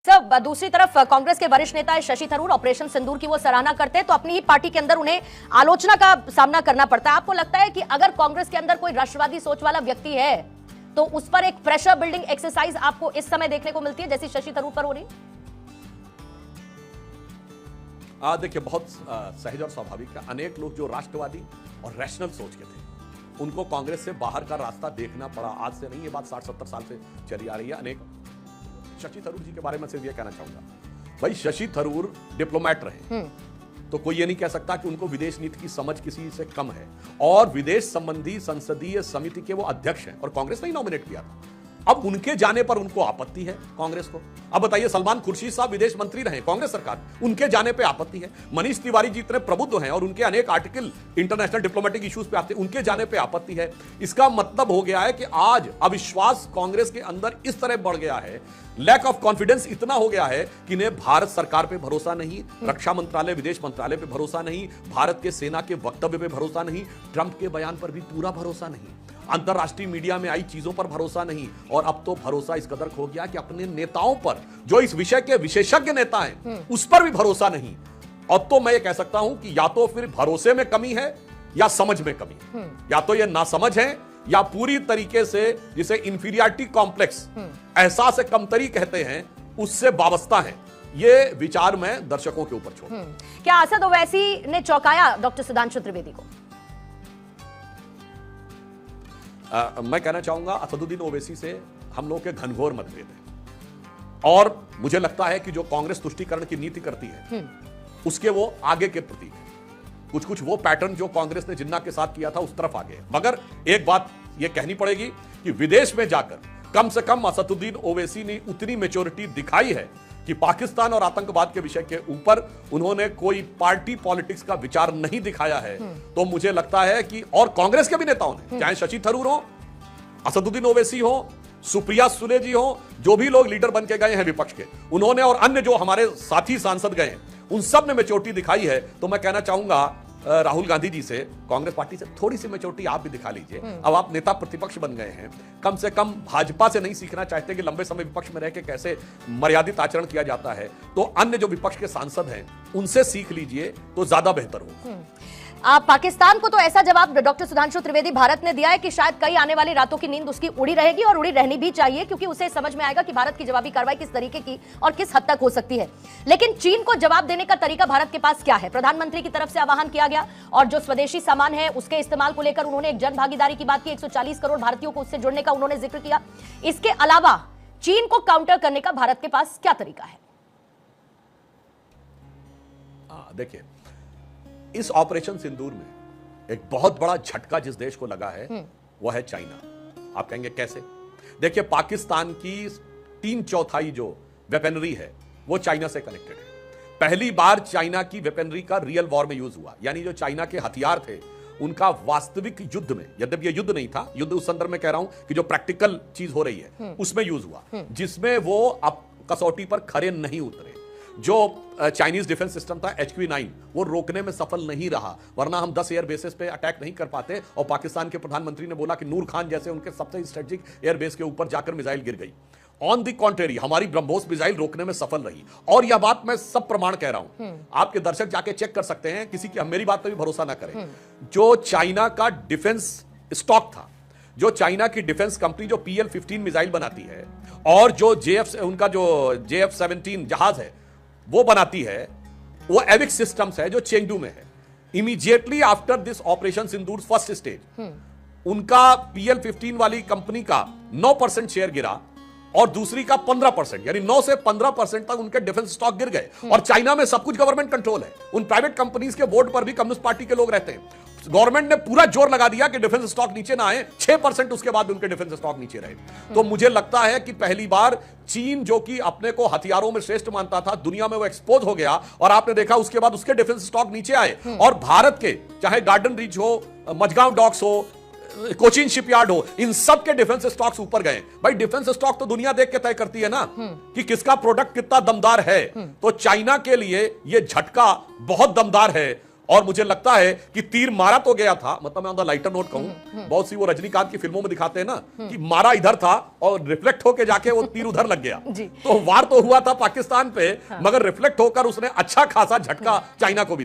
Sir, दूसरी तरफ कांग्रेस के वरिष्ठ नेता शशि थरूर ऑपरेशन सिंदूर की वो सराहना करते हैं, तो अपनी ही पार्टी के अंदर उन्हें आलोचना का सामना करना पड़ता है। आपको लगता है कि अगर कांग्रेस के अंदर कोई राष्ट्रवादी सोच वाला व्यक्ति है तो उस पर एक प्रेशर बिल्डिंग एक्सरसाइज आपको इस समय देखने को मिलती है जैसी शशि थरूर पर हो रही? देखिए, बहुत सहज और स्वाभाविक है। अनेक लोग जो राष्ट्रवादी और रैशनल सोच के थे उनको कांग्रेस से बाहर का रास्ता देखना पड़ा। आज से नहीं, ये बात 60-70 साल से चली आ रही है। अनेक शशि थरूर जी के बारे में सिर्फ ये कहना चाहूंगा, भाई शशि थरूर डिप्लोमेट रहे, तो कोई ये नहीं कह सकता कि उनको विदेश नीति की समझ किसी से कम है। और विदेश संबंधी संसदीय समिति के वो अध्यक्ष हैं और कांग्रेस ने ही नॉमिनेट किया था। अब उनके जाने पर उनको आपत्ति है कांग्रेस को। अब बताइए, सलमान खुर्शीद साहब विदेश मंत्री रहे कांग्रेस सरकार, उनके जाने पे आपत्ति है। मनीष तिवारी जी इतने प्रबुद्ध हैं और उनके अनेक आर्टिकल इंटरनेशनल डिप्लोमेटिक इश्यूज पे आते हैं, उनके जाने पे आपत्ति है। इसका मतलब हो गया है कि आज अविश्वास कांग्रेस के अंदर इस तरह बढ़ गया है, लैक ऑफ कॉन्फिडेंस इतना हो गया है कि इन्हें भारत सरकार पे भरोसा नहीं, रक्षा मंत्रालय विदेश मंत्रालय पे भरोसा नहीं, भारत के सेना के वक्तव्य पे भरोसा नहीं, ट्रंप के बयान पर भी पूरा भरोसा नहीं, अंतरराष्ट्रीय मीडिया में आई चीजों पर भरोसा नहीं, और अब तो भरोसा इस कदर खो गया कि अपने नेताओं पर, जो इस विषय के विशेषज्ञ नेता हैं, उस पर भी भरोसा नहीं। अब तो मैं ये कह सकता हूं कि या तो फिर भरोसे में कमी है या समझ में कमी है। या तो ये नासमझ है या पूरी तरीके से जिसे इंफीरियरिटी कॉम्प्लेक्स, एहसास कमतरी कहते हैं, उससे वाबस्ता है। ये विचार मैं दर्शकों के ऊपर छोड़। क्या असद ओवैसी ने चौंकाया डॉक्टर सुधांशु त्रिवेदी को? मैं कहना चाहूंगा असदुद्दीन ओवैसी से हम लोग के घनघोर मतभेद है, और मुझे लगता है कि जो कांग्रेस तुष्टीकरण की नीति करती है उसके वो आगे के प्रतीक है। कुछ कुछ वो पैटर्न जो कांग्रेस ने जिन्ना के साथ किया था उस तरफ आगे। मगर एक बात ये कहनी पड़ेगी कि विदेश में जाकर कम से कम असदुद्दीन ओवैसी ने उतनी मैच्योरिटी दिखाई है कि पाकिस्तान और आतंकवाद के विषय के ऊपर उन्होंने कोई पार्टी पॉलिटिक्स का विचार नहीं दिखाया है। तो मुझे लगता है कि, और कांग्रेस के भी नेताओं ने, चाहे शशि थरूर हो, असदुद्दीन ओवैसी हो, सुप्रिया सुले जी हो, जो भी लोग लीडर बन के गए हैं विपक्ष के, उन्होंने, और अन्य जो हमारे साथी सांसद गए हैं, उन सब ने मैच्योरिटी दिखाई है। तो मैं कहना चाहूंगा राहुल गांधी जी से, कांग्रेस पार्टी से थोड़ी सी मैच्योरिटी आप भी दिखा लीजिए। अब आप नेता प्रतिपक्ष बन गए हैं, कम से कम भाजपा से नहीं सीखना चाहते कि लंबे समय विपक्ष में रह के कैसे मर्यादित आचरण किया जाता है, तो अन्य जो विपक्ष के सांसद हैं उनसे सीख लीजिए तो ज्यादा बेहतर हो। पाकिस्तान को तो ऐसा जवाब डॉक्टर सुधांशु त्रिवेदी भारत ने दिया है कि शायद कई आने वाली रातों की नींद उसकी उड़ी रहेगी, और उड़ी रहनी भी चाहिए, क्योंकि उसे समझ में आएगा कि भारत की जवाबी कार्रवाई किस तरीके की और किस हद तक हो सकती है। लेकिन चीन को जवाब देने का तरीका भारत के पास क्या है? प्रधानमंत्री की तरफ से आह्वान किया गया, और जो स्वदेशी सामान है उसके इस्तेमाल को लेकर उन्होंने एक जन भागीदारी की बात की, 140 करोड़ भारतीयों को उससे जुड़ने का उन्होंने जिक्र किया। इसके अलावा चीन को काउंटर करने का भारत के पास क्या तरीका है? देखिए, इस ऑपरेशन सिंदूर में एक बहुत बड़ा झटका जिस देश को लगा है वह है चाइना। आप कहेंगे कैसे? देखिए, पाकिस्तान की 3/4 जो वेपनरी है वो चाइना से कनेक्टेड है। पहली बार चाइना की वेपनरी का रियल वॉर में यूज हुआ, यानी जो चाइना के हथियार थे उनका वास्तविक युद्ध में, यद्यपि ये युद्ध नहीं था, युद्ध उस संदर्भ में कह रहा हूं कि जो प्रैक्टिकल चीज हो रही है उसमें यूज हुआ, जिसमें वो अब कसौटी पर खरे नहीं उतरे। जो चाइनीज डिफेंस सिस्टम था HQ-9, वो रोकने में सफल नहीं रहा, वरना हम 10 एयर बेसेस पे अटैक नहीं कर पाते। और पाकिस्तान के प्रधानमंत्री ने बोला कि नूर खान जैसे उनके सबसे स्ट्रेटेजिक एयर बेस के ऊपर जाकर मिसाइल गिर गई। ऑन द कॉन्ट्रेरी हमारी ब्रह्मोस मिसाइल रोकने में सफल रही, और यह बात मैं सब प्रमाण कह रहा हूं, आपके दर्शक जाके चेक कर सकते हैं, किसी की मेरी बात पर भी भरोसा ना करें। जो चाइना का डिफेंस स्टॉक था, जो चाइना की डिफेंस कंपनी जो PL-15 मिसाइल बनाती है, और जो उनका जो JF-17 जहाज है वो बनाती है, वो एविक सिस्टम्स है जो चेंगडू में है। Immediately after this operation Sindoor first stage, उनका PL-15 वाली कंपनी का 9% शेयर गिरा, और दूसरी का 15%, यानी 9 से 15% तक उनके डिफेंस स्टॉक गिर गए। और चाइना में सब कुछ गवर्नमेंट कंट्रोल है, उन प्राइवेट कंपनीज के बोर्ड पर भी कम्युनिस्ट पार्टी के लोग रहते हैं। गवर्नमेंट ने पूरा जोर लगा दिया कि डिफेंस स्टॉक नीचे ना आए, 6% उसके बाद उनके डिफेंस स्टॉक नीचे रहे। तो मुझे लगता है कि पहली बार चीन, जो कि अपने को हथियारों में श्रेष्ठ मानता था, दुनिया में वो एक्सपोज हो गया, और आपने देखा उसके बाद उसके डिफेंस स्टॉक नीचे आए। और भारत के, चाहे गार्डन रीच हो, मझगांव डॉक्स हो, कोचिन शिपयार्ड हो, इन सब के डिफेंस स्टॉक्स ऊपर गए। भाई, डिफेंस स्टॉक तो दुनिया देख के तय करती है ना कि किसका प्रोडक्ट कितना दमदार है। तो चाइना के लिए यह झटका बहुत दमदार है, और मुझे लगता है कि तीर मारा तो गया था, मतलब मैं ऑन द लाइटर नोट कहूं, बहुत सी वो रजनीकांत की फिल्मों में दिखाते हैं ना कि मारा इधर था और रिफ्लेक्ट होके जाके वो तीर उधर लग गया। तो वार तो हुआ था पाकिस्तान पे, मगर रिफ्लेक्ट होकर उसने अच्छा खासा झटका चाइना को भी दिया।